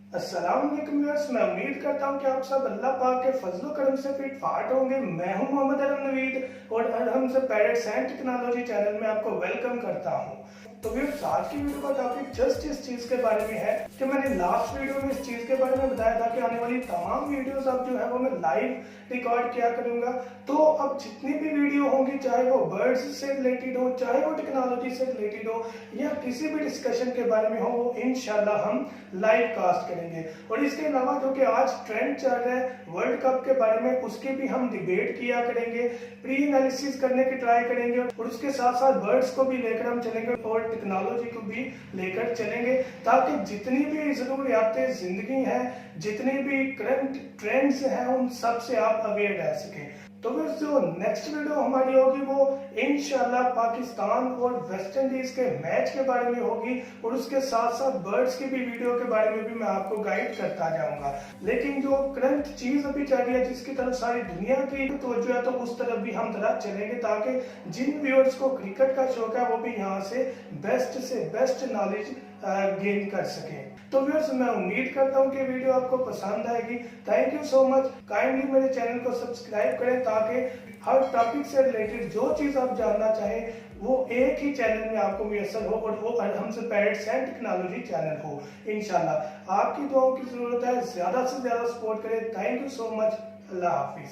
अस्सलाम वालेकुम व्यूअर्स, मैं उम्मीद करता हूं कि आप सब अल्लाह पाक के फजलो करम से फिट फाट होंगे। मैं हूं मोहम्मद अरम नवीद और अरहम से पैरेट्स एंड टेक्नोलॉजी चैनल में आपको वेलकम करता हूं। तो व्यूअर्स, आज की वीडियो का टॉपिक जस्ट इस चीज के बारे में है कि मैंने लास्ट वीडियो में इस चीज के बारे में बताया था कि आने वाली तमाम वीडियोस अब जो है वो मैं लाइव रिकॉर्ड किया करूंगा। तो अब जितनी भी वीडियो होंगी, चाहे वो बर्ड्स से रिलेटेड हो, चाहे वो टेक्नोलॉजी से रिलेटेड हो या किसी भी डिस्कशन के बारे में हो, वो इंशाल्लाह हम लाइव कास्ट करेंगे। और इसके अलावा जो कि आज ट्रेंड चल रहा है वर्ल्ड कप के बारे में, उसकी भी हम डिबेट किया करेंगे, प्री एनालिसिस करने की ट्राई करेंगे और उसके साथ साथ बर्ड्स को भी लेकर हम चलेंगे और टेक्नोलॉजी को भी लेकर चलेंगे, ताकि जितनी भी जरूरियातें जिंदगी है, जितनी भी करंट ट्रेंड्स हैं, उन सब से आप अवेयर रह सकें। तो फिर जो नेक्स्ट वीडियो हमारी होगी वो इंशाल्लाह पाकिस्तान और वेस्ट इंडीज के मैच के बारे में होगी और उसके साथ साथ बर्ड्स की भी वीडियो के बारे में भी मैं आपको गाइड करता जाऊंगा। लेकिन जो करंट चीज अभी चल रही है, जिसकी तरफ सारी दुनिया की तवज्जो है, तो उस तरफ भी हम तरह चलेंगे, ताकि जिन व्यूअर्स को क्रिकेट का शौक है वो भी यहाँ से बेस्ट नॉलेज गेन कर सकें। तो व्यूअर्स, मैं उम्मीद करता हूँ कि वीडियो आपको पसंद आएगी। Thank you so much. Kindly मेरे चैनल को सब्सक्राइब करें, ताकि हर टॉपिक से रिलेटेड जो चीज़ आप जानना चाहें वो एक ही चैनल में आपको मुयसर हो और वो हमसे पैरेट्स एंड टेक्नोलॉजी चैनल हो। इंशाल्लाह आपकी दुआओं की जरूरत है, ज़्यादा से ज़्यादा सपोर्ट करें। Thank you so much. Allah Hafiz.